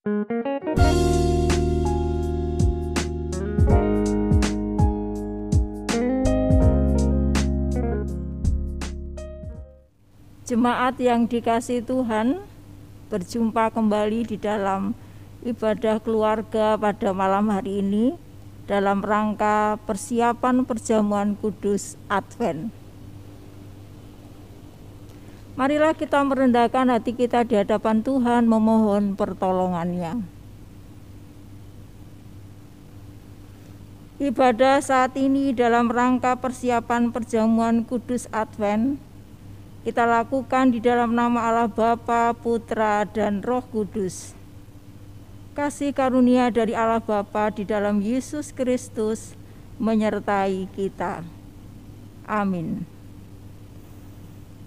Jemaat yang dikasihi Tuhan, berjumpa kembali di dalam ibadah keluarga pada malam hari ini dalam rangka persiapan perjamuan kudus Advent. Marilah kita merendahkan hati kita di hadapan Tuhan, memohon pertolongannya. Ibadah saat ini dalam rangka persiapan perjamuan kudus Advent kita lakukan di dalam nama Allah Bapa, Putra, dan Roh Kudus. Kasih karunia dari Allah Bapa di dalam Yesus Kristus menyertai kita. Amin.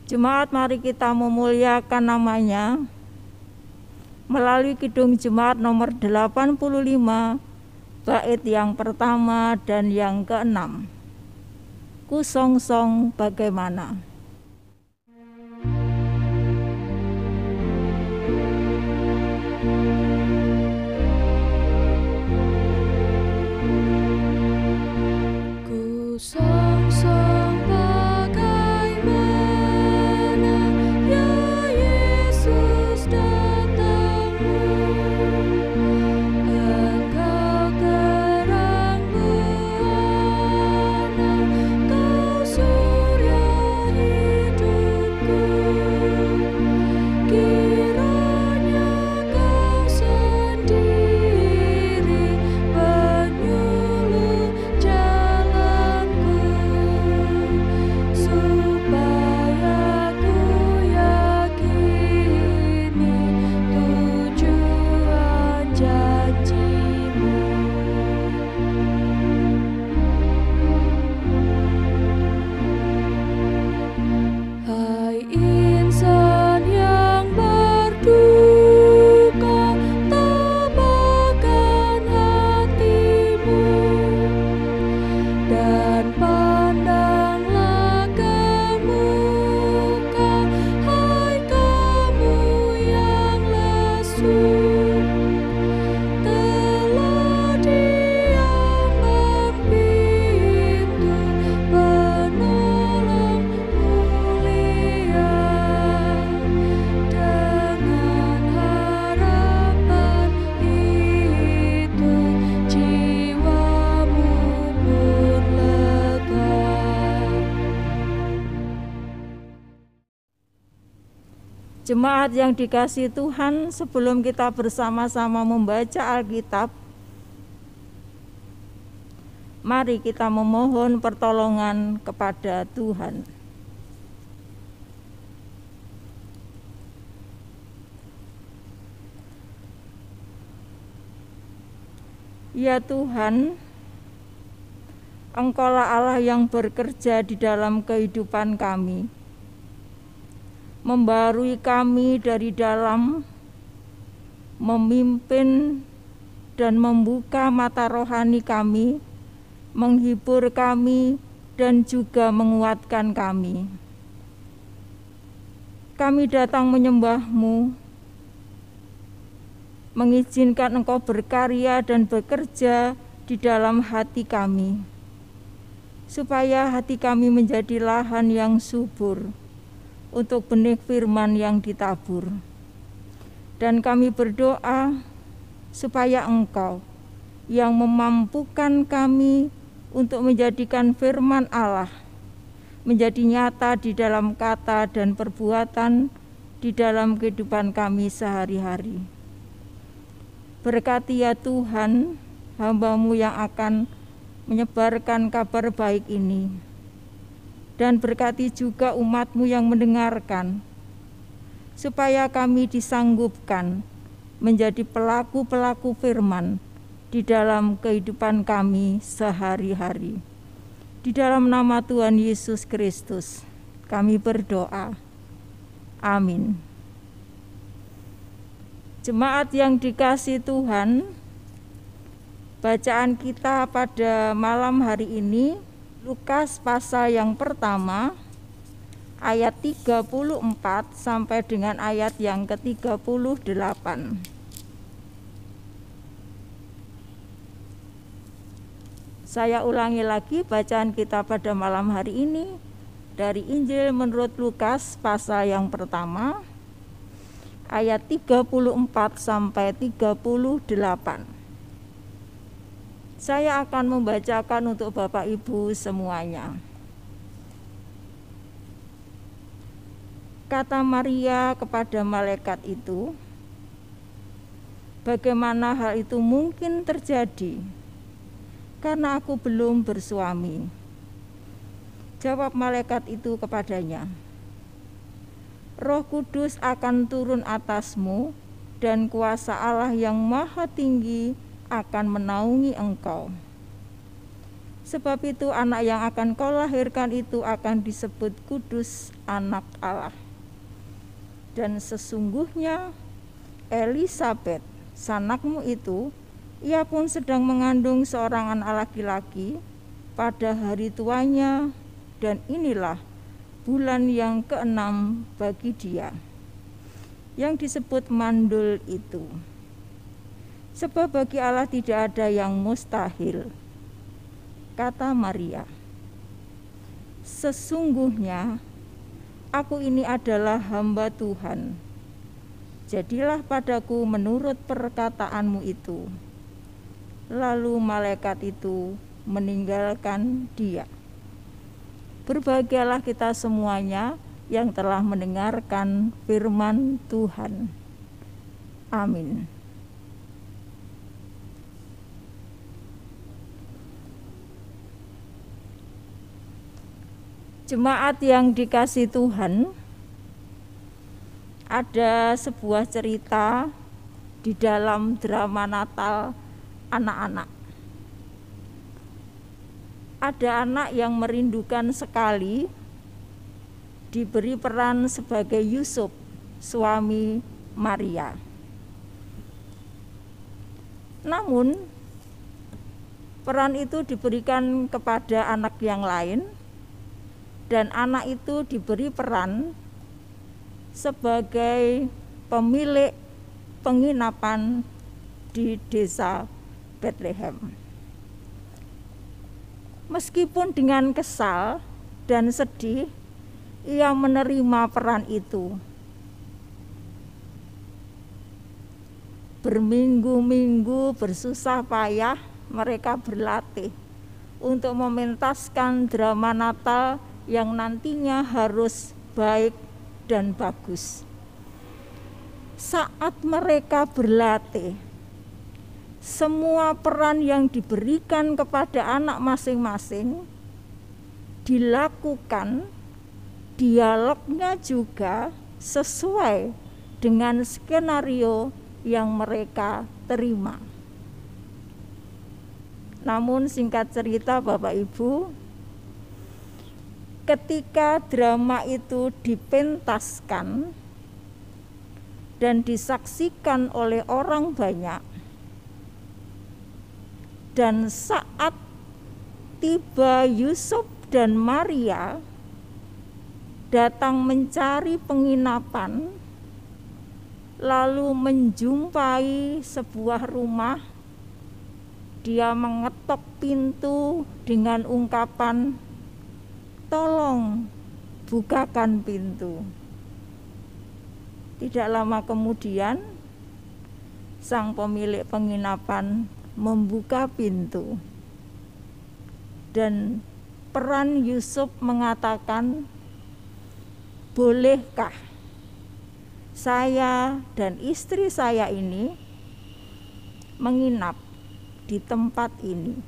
Jemaat, mari kita memuliakan namanya melalui Kidung Jemaat nomor 85, bait yang pertama dan yang keenam. Ku songsong bagaimana. Songsong bagaimana ya Yesus datangmu, Engkau terang buana, Kau surya hidupku, kiranya Kau sendiri penyuluh supaya ku yakini tujuan janji-Mu. Hai insan yang berduka, tabahkan hatimu dan pandanglah ke muka, hai kamu yang lesu. Telah Dia berpintu penolong mulia, dengan harapan itu jiwamu pun lega. Jemaat yang dikasihi Tuhan, sebelum kita bersama-sama membaca Alkitab, mari kita memohon pertolongan kepada Tuhan. Ya Tuhan, Engkaulah Allah yang bekerja di dalam kehidupan kami, membarui kami dari dalam, memimpin dan membuka mata rohani kami, menghibur kami, dan juga menguatkan kami. Kami datang menyembah-Mu, mengizinkan Engkau berkarya dan bekerja di dalam hati kami, supaya hati kami menjadi lahan yang subur untuk benih firman yang ditabur. Dan kami berdoa supaya Engkau yang memampukan kami untuk menjadikan firman Allah menjadi nyata di dalam kata dan perbuatan di dalam kehidupan kami sehari-hari. Berkati ya Tuhan hamba-Mu yang akan menyebarkan kabar baik ini, dan berkati juga umat-Mu yang mendengarkan, supaya kami disanggupkan menjadi pelaku-pelaku firman di dalam kehidupan kami sehari-hari. Di dalam nama Tuhan Yesus Kristus kami berdoa. Amin. Jemaat yang dikasihi Tuhan, bacaan kita pada malam hari ini Lukas pasal yang pertama ayat 34 sampai dengan ayat yang ke-38. Saya ulangi lagi bacaan kita pada malam hari ini dari Injil menurut Lukas pasal yang pertama ayat 34 sampai 38. Saya akan membacakan untuk Bapak Ibu semuanya. Kata Maria kepada malaikat itu, "Bagaimana hal itu mungkin terjadi? Karena aku belum bersuami." Jawab malaikat itu kepadanya, "Roh Kudus akan turun atasmu dan kuasa Allah yang Maha Tinggi akan menaungi engkau. Sebab itu anak yang akan kau lahirkan itu akan disebut kudus, anak Allah. Dan sesungguhnya Elisabet, sanakmu itu, ia pun sedang mengandung seorang anak laki-laki pada hari tuanya, dan inilah bulan yang ke-6 bagi dia, yang disebut mandul itu. Sebab bagi Allah tidak ada yang mustahil." Kata Maria, "Sesungguhnya aku ini adalah hamba Tuhan. Jadilah padaku menurut perkataanmu itu." Lalu malaikat itu meninggalkan dia. Berbahagialah kita semuanya yang telah mendengarkan firman Tuhan. Amin. Jemaat yang dikasihi Tuhan, ada sebuah cerita di dalam drama Natal anak-anak. Ada anak yang merindukan sekali diberi peran sebagai Yusuf, suami Maria. Namun, peran itu diberikan kepada anak yang lain, dan anak itu diberi peran sebagai pemilik penginapan di desa Bethlehem. Meskipun dengan kesal dan sedih, ia menerima peran itu. Berminggu-minggu bersusah payah mereka berlatih untuk mementaskan drama Natal yang nantinya harus baik dan bagus. Saat mereka berlatih, semua peran yang diberikan kepada anak masing-masing dilakukan, dialognya juga sesuai dengan skenario yang mereka terima. Namun singkat cerita Bapak Ibu, ketika drama itu dipentaskan dan disaksikan oleh orang banyak, dan saat tiba Yusuf dan Maria datang mencari penginapan, lalu menjumpai sebuah rumah, dia mengetok pintu dengan ungkapan, "Tolong bukakan pintu." Tidak lama kemudian sang pemilik penginapan membuka pintu, dan peran Yusuf mengatakan, "Bolehkah saya dan istri saya ini menginap di tempat ini?"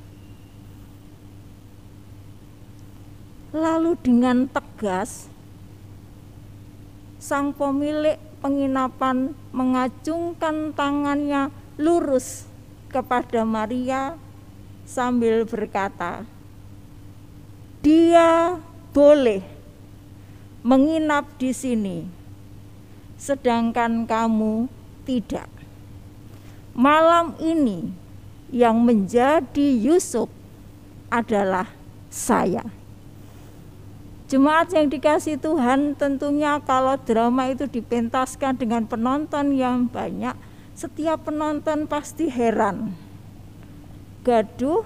Lalu dengan tegas sang pemilik penginapan mengacungkan tangannya lurus kepada Maria sambil berkata, "Dia boleh menginap di sini, sedangkan kamu tidak. Malam ini yang menjadi Yusuf adalah saya." Jemaat yang dikasihi Tuhan, tentunya kalau drama itu dipentaskan dengan penonton yang banyak, setiap penonton pasti heran, gaduh,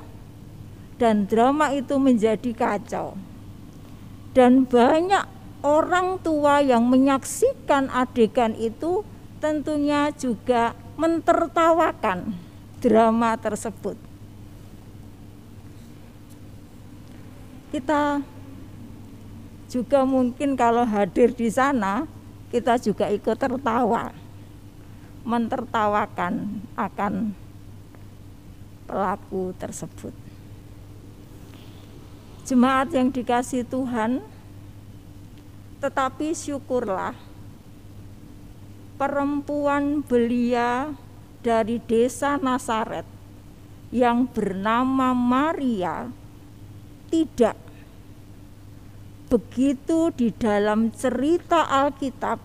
dan drama itu menjadi kacau. Dan banyak orang tua yang menyaksikan adegan itu tentunya juga mentertawakan drama tersebut. Kita juga mungkin kalau hadir di sana, kita juga ikut tertawa, mentertawakan akan pelaku tersebut. Jemaat yang dikasihi Tuhan, tetapi syukurlah perempuan belia dari desa Nazaret yang bernama Maria tidak begitu di dalam cerita Alkitab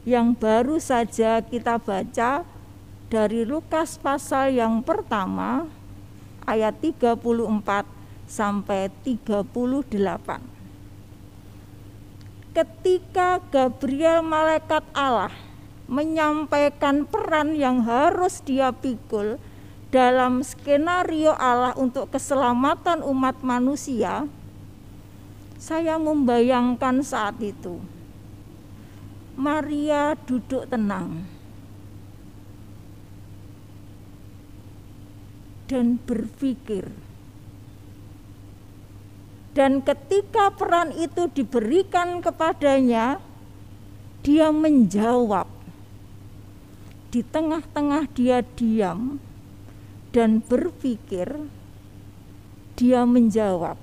yang baru saja kita baca dari Lukas pasal yang pertama ayat 34 sampai 38. Ketika Gabriel malaikat Allah menyampaikan peran yang harus dia pikul dalam skenario Allah untuk keselamatan umat manusia, saya membayangkan saat itu Maria duduk tenang dan berpikir. Dan ketika peran itu diberikan kepadanya, dia menjawab. Di tengah-tengah dia diam dan berpikir, dia menjawab.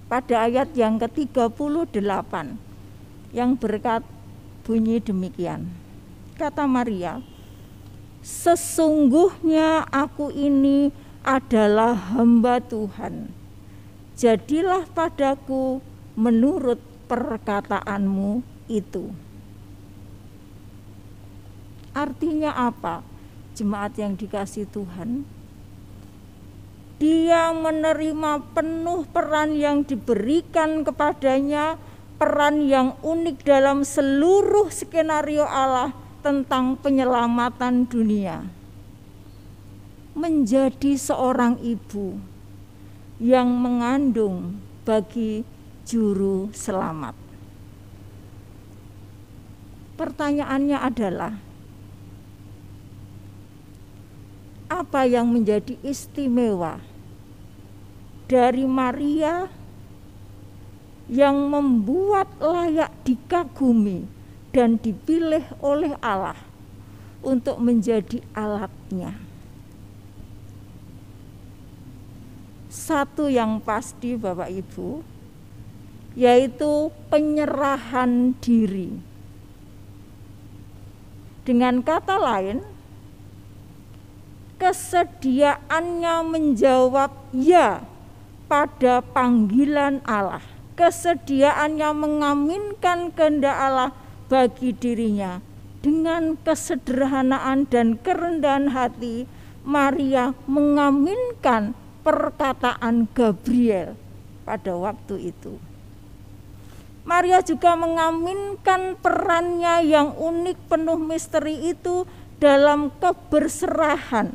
Pada ayat yang ke-38 yang bunyi demikian. Kata Maria, sesungguhnya aku ini adalah hamba Tuhan. Jadilah padaku menurut perkataanmu itu. Artinya apa? Jemaat yang dikasihi Tuhan, dia menerima penuh peran yang diberikan kepadanya, peran yang unik dalam seluruh skenario Allah tentang penyelamatan dunia. Menjadi seorang ibu yang mengandung bagi juru selamat. Pertanyaannya adalah, apa yang menjadi istimewa dari Maria yang membuat layak dikagumi dan dipilih oleh Allah untuk menjadi alatnya? Satu yang pasti Bapak Ibu, yaitu penyerahan diri. Dengan kata lain, kesediaannya menjawab ya pada panggilan Allah, kesediaannya mengaminkan kehendak Allah bagi dirinya. Dengan kesederhanaan dan kerendahan hati, Maria mengaminkan perkataan Gabriel pada waktu itu. Maria juga mengaminkan perannya yang unik penuh misteri itu dalam keberserahan.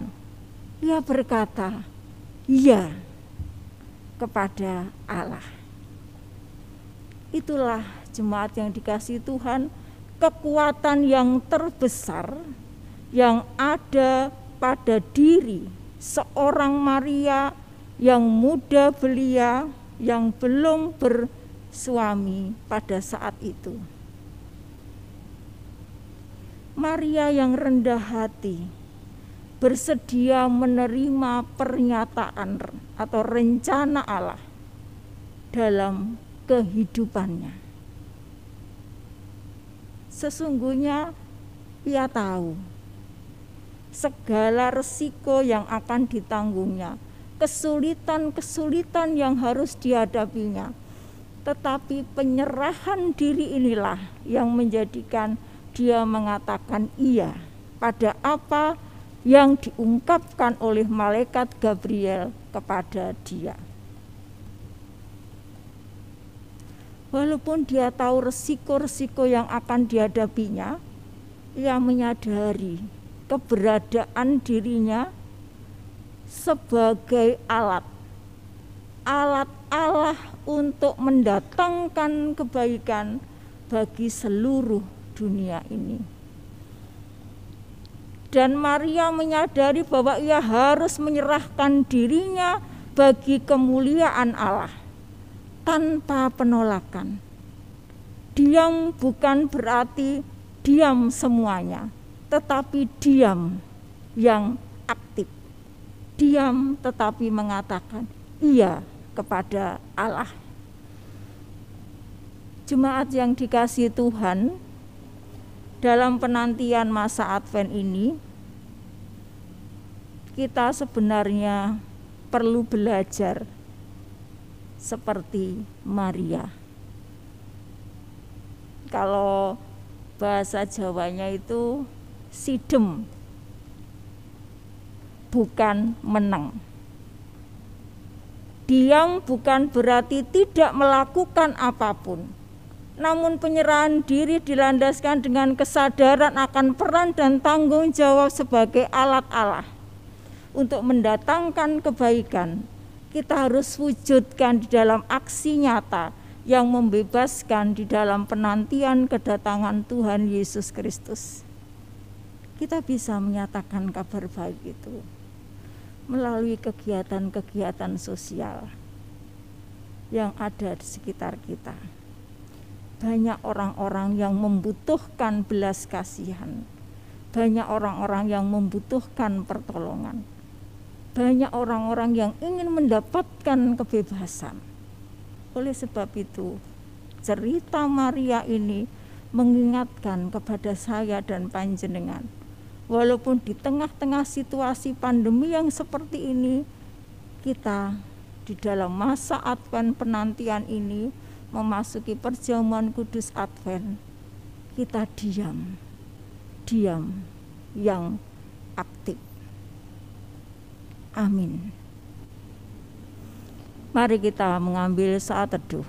Ia berkata, "Ya," kepada Allah. Itulah jemaat yang dikasihi Tuhan, kekuatan yang terbesar yang ada pada diri seorang Maria yang muda belia, yang belum bersuami pada saat itu. Maria yang rendah hati, bersedia menerima pernyataan atau rencana Allah dalam kehidupannya. Sesungguhnya ia tahu segala resiko yang akan ditanggungnya, kesulitan-kesulitan yang harus dihadapinya. Tetapi penyerahan diri inilah yang menjadikan dia mengatakan iya pada apa yang diungkapkan oleh malaikat Gabriel kepada dia. Walaupun dia tahu resiko-resiko yang akan dihadapinya, ia menyadari keberadaan dirinya sebagai alat alat Allah untuk mendatangkan kebaikan bagi seluruh dunia ini. Dan Maria menyadari bahwa ia harus menyerahkan dirinya bagi kemuliaan Allah tanpa penolakan. Diam bukan berarti diam semuanya, tetapi diam yang aktif. Diam tetapi mengatakan iya kepada Allah. Jemaat yang dikasihi Tuhan, dalam penantian masa Advent ini, kita sebenarnya perlu belajar seperti Maria. Kalau bahasa Jawanya itu sidem, bukan menang. Diam bukan berarti tidak melakukan apapun, namun penyerahan diri dilandaskan dengan kesadaran akan peran dan tanggung jawab sebagai alat Allah untuk mendatangkan kebaikan. Kita harus wujudkan di dalam aksi nyata yang membebaskan di dalam penantian kedatangan Tuhan Yesus Kristus. Kita bisa menyatakan kabar baik itu melalui kegiatan-kegiatan sosial yang ada di sekitar kita. Banyak orang-orang yang membutuhkan belas kasihan, banyak orang-orang yang membutuhkan pertolongan, banyak orang-orang yang ingin mendapatkan kebebasan. Oleh sebab itu, cerita Maria ini mengingatkan kepada saya dan panjenengan, walaupun di tengah-tengah situasi pandemi yang seperti ini, kita di dalam masa Advent penantian ini memasuki perjamuan kudus Advent, kita diam yang aktif. Amin. Mari kita mengambil saat teduh.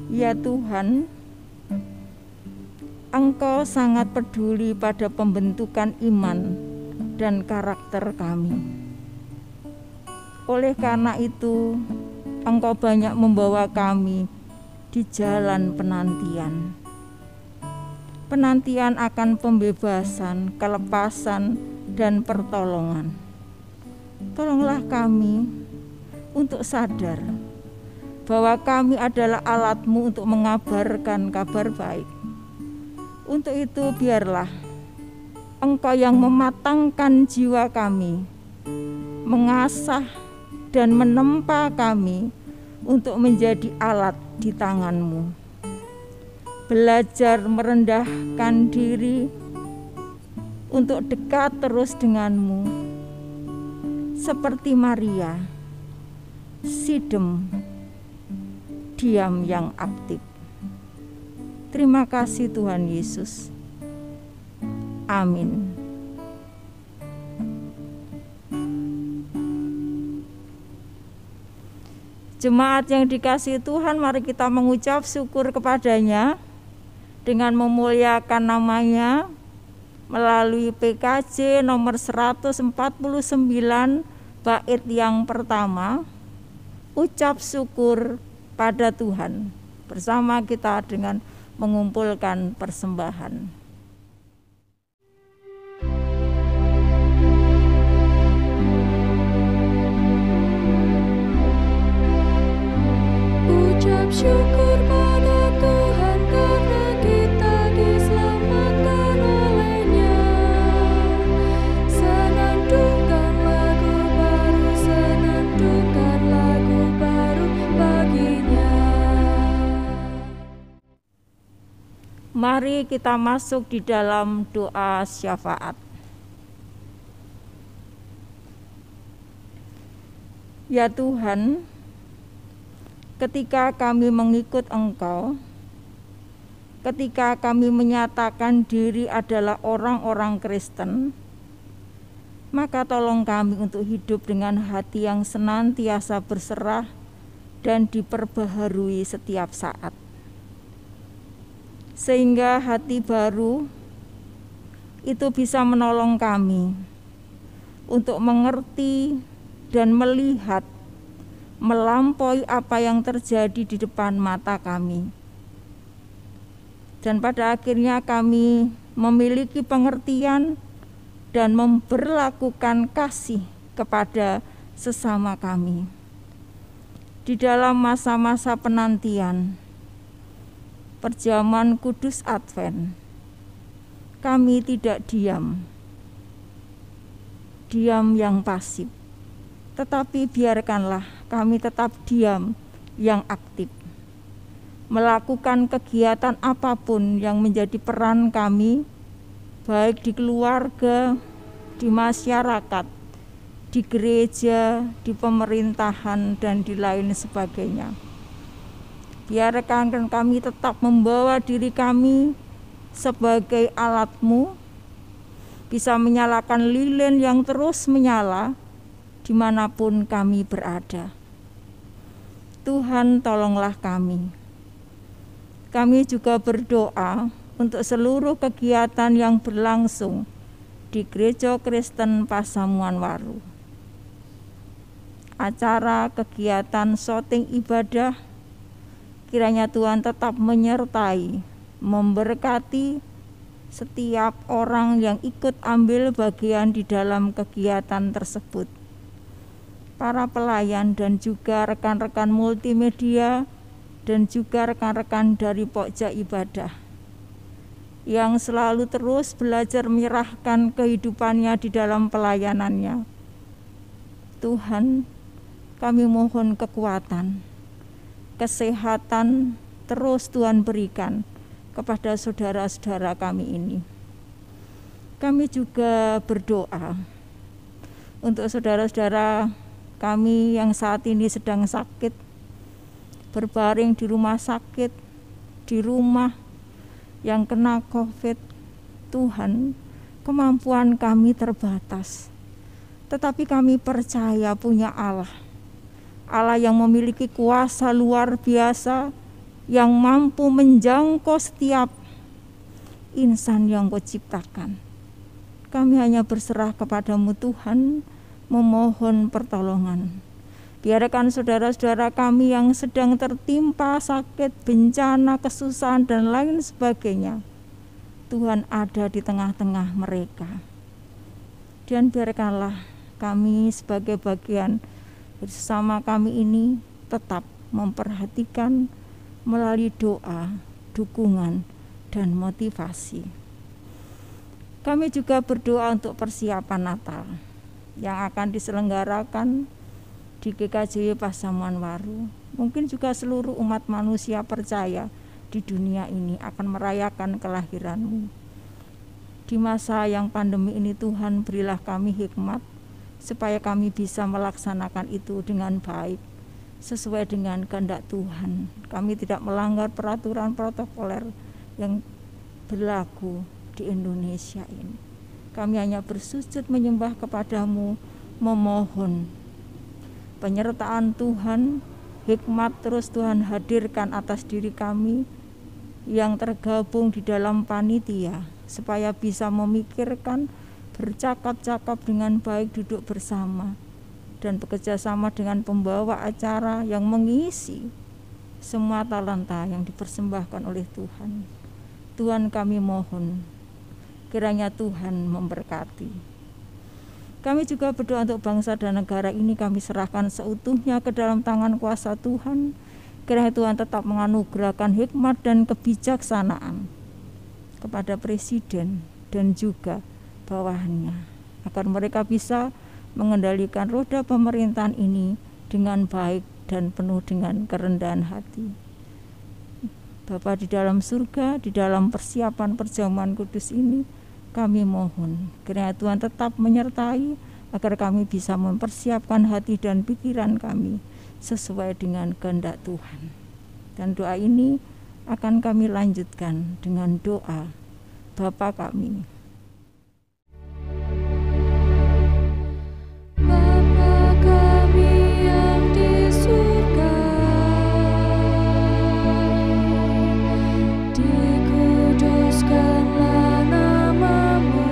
Ya Tuhan, Engkau sangat peduli pada pembentukan iman dan karakter kami. Oleh karena itu, Engkau banyak membawa kami di jalan penantian. Penantian akan pembebasan, kelepasan, dan pertolongan. Tolonglah kami untuk sadar bahwa kami adalah alat-Mu untuk mengabarkan kabar baik. Untuk itu biarlah Engkau yang mematangkan jiwa kami, mengasah dan menempa kami untuk menjadi alat di tangan-Mu. Belajar merendahkan diri untuk dekat terus dengan-Mu. Seperti Maria, sidem, diam yang aktif. Terima kasih Tuhan Yesus. Amin. Jemaat yang dikasihi Tuhan, mari kita mengucap syukur kepada-Nya dengan memuliakan nama-Nya melalui PKJ nomor 149 bait yang pertama, ucap syukur pada Tuhan. Bersama kita dengan mengumpulkan persembahan. Ucap syukur pada Tuhan karena kita diselamatkan oleh-Nya. Senandungkan lagu baru, senandungkan lagu baru bagi-Nya. Mari kita masuk di dalam doa syafaat. Ya Tuhan, ketika kami mengikut Engkau, ketika kami menyatakan diri adalah orang-orang Kristen, maka tolong kami untuk hidup dengan hati yang senantiasa berserah dan diperbaharui setiap saat. Sehingga hati baru itu bisa menolong kami untuk mengerti dan melihat melampaui apa yang terjadi di depan mata kami. Dan pada akhirnya kami memiliki pengertian dan memperlakukan kasih kepada sesama kami. Di dalam masa-masa penantian perjamuan kudus Advent, kami tidak diam yang pasif, tetapi biarkanlah kami tetap diam yang aktif, melakukan kegiatan apapun yang menjadi peran kami, baik di keluarga, di masyarakat, di gereja, di pemerintahan, dan di lain sebagainya. Biarkan kami tetap membawa diri kami sebagai alat-Mu, bisa menyalakan lilin yang terus menyala dimanapun kami berada. Tuhan, tolonglah kami. Kami juga berdoa untuk seluruh kegiatan yang berlangsung di Gereja Kristen Pasamuan Waru. Acara kegiatan syuting ibadah, kiranya Tuhan tetap menyertai, memberkati setiap orang yang ikut ambil bagian di dalam kegiatan tersebut. Para pelayan dan juga rekan-rekan multimedia dan juga rekan-rekan dari pokja ibadah yang selalu terus belajar menyerahkan kehidupannya di dalam pelayanannya. Tuhan, kami mohon kekuatan, kesehatan terus Tuhan berikan kepada saudara-saudara kami ini. Kami juga berdoa untuk saudara-saudara kami yang saat ini sedang sakit, berbaring di rumah sakit, di rumah, yang kena COVID. Tuhan, kemampuan kami terbatas, tetapi kami percaya punya Allah yang memiliki kuasa luar biasa, yang mampu menjangkau setiap insan yang Kau ciptakan. Kami hanya berserah kepada-Mu Tuhan, memohon pertolongan. Biarkan saudara-saudara kami yang sedang tertimpa sakit, bencana, kesusahan, dan lain sebagainya, Tuhan ada di tengah-tengah mereka. Dan biarkanlah kami sebagai bagian bersama kami ini tetap memperhatikan melalui doa, dukungan, dan motivasi. Kami juga berdoa untuk persiapan Natal yang akan diselenggarakan di GKJ Pasamuan Waru. Mungkin juga seluruh umat manusia percaya di dunia ini akan merayakan kelahiran-Mu. Di masa yang pandemi ini Tuhan, berilah kami hikmat supaya kami bisa melaksanakan itu dengan baik, sesuai dengan kehendak Tuhan. Kami tidak melanggar peraturan protokoler yang berlaku di Indonesia ini. Kami hanya bersujud menyembah kepada-Mu, memohon penyertaan Tuhan, hikmat terus Tuhan hadirkan atas diri kami yang tergabung di dalam panitia, supaya bisa memikirkan, bercakap-cakap dengan baik, duduk bersama, dan bekerja sama dengan pembawa acara yang mengisi semua talenta yang dipersembahkan oleh Tuhan. Tuhan, kami mohon, kiranya Tuhan memberkati. Kami juga berdoa untuk bangsa dan negara ini, kami serahkan seutuhnya ke dalam tangan kuasa Tuhan. Kiranya Tuhan tetap menganugerahkan hikmat dan kebijaksanaan kepada Presiden dan juga bawahannya, agar mereka bisa mengendalikan roda pemerintahan ini dengan baik dan penuh dengan kerendahan hati. Bapa di dalam surga, di dalam persiapan perjamuan kudus ini, kami mohon kiranya Tuhan tetap menyertai agar kami bisa mempersiapkan hati dan pikiran kami sesuai dengan kehendak Tuhan. Dan doa ini akan kami lanjutkan dengan doa Bapa kami. Bapa kami yang di surga, dikuduskanlah nama-Mu,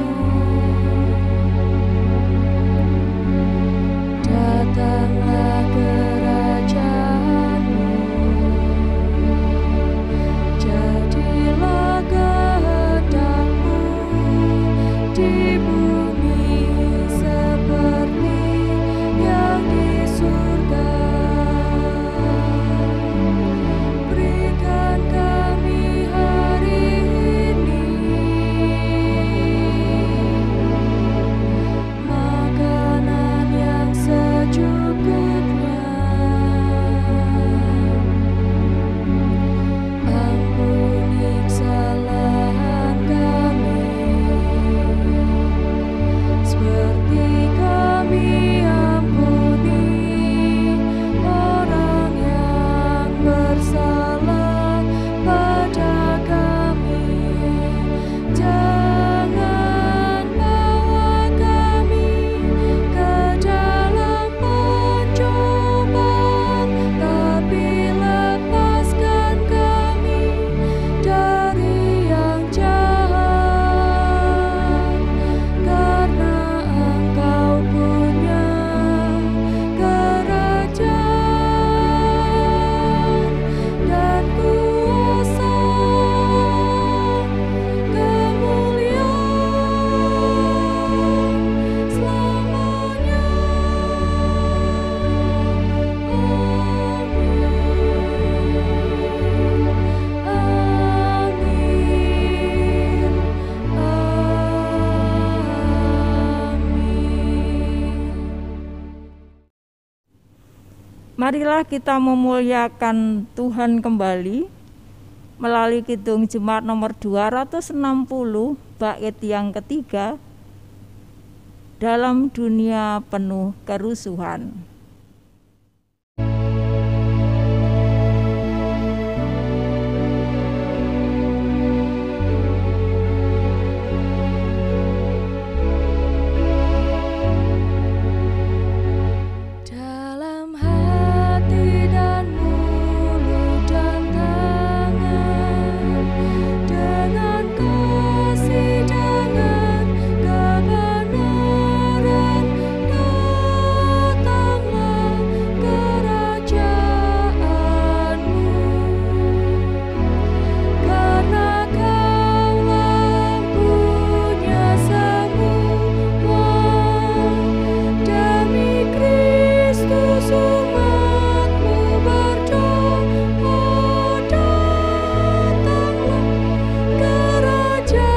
di bumi seperti yang di surga. Berikan kami hari ini makanan yang secukupnya. Ampuni kesalahan kami, seperti kami ampuni orang yang bersalah pada kami. Jangan bawa kami ke dalam pencobaan, tapi lepaskan kami dari yang jahat. Karena Engkau punya kerajaan dan kuasa, kemuliaan selamanya. Amin. Marilah kita memuliakan Tuhan kembali melalui Kidung Jemaat nomor 260 bait yang ketiga, dalam dunia penuh kerusuhan. Dalam hati dan mulut dan tangan, dengan kasih, dengan kebenaran, datanglah kerajaanmu. Karena Kaulah punya semua, demi Kristus umat-Mu berdoa, datanglah kerajaanmu.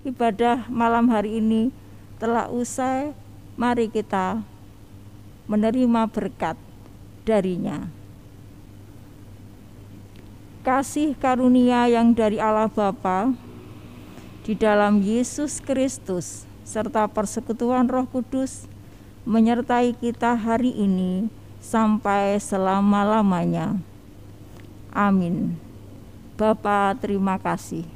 Ibadah malam hari ini telah usai. Mari kita menerima berkat darinya. Kasih karunia yang dari Allah Bapa di dalam Yesus Kristus serta persekutuan Roh Kudus menyertai kita hari ini sampai selama-lamanya. Amin. Bapa, terima kasih.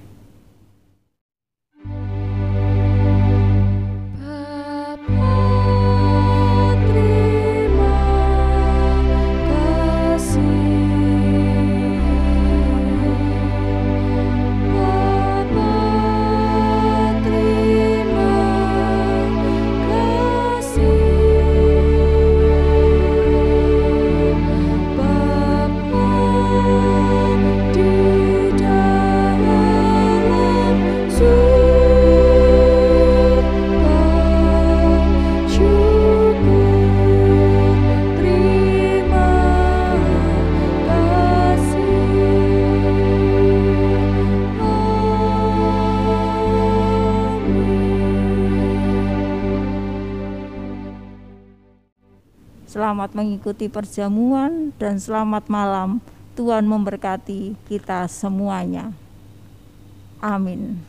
Selamat mengikuti perjamuan dan selamat malam. Tuhan memberkati kita semuanya. Amin.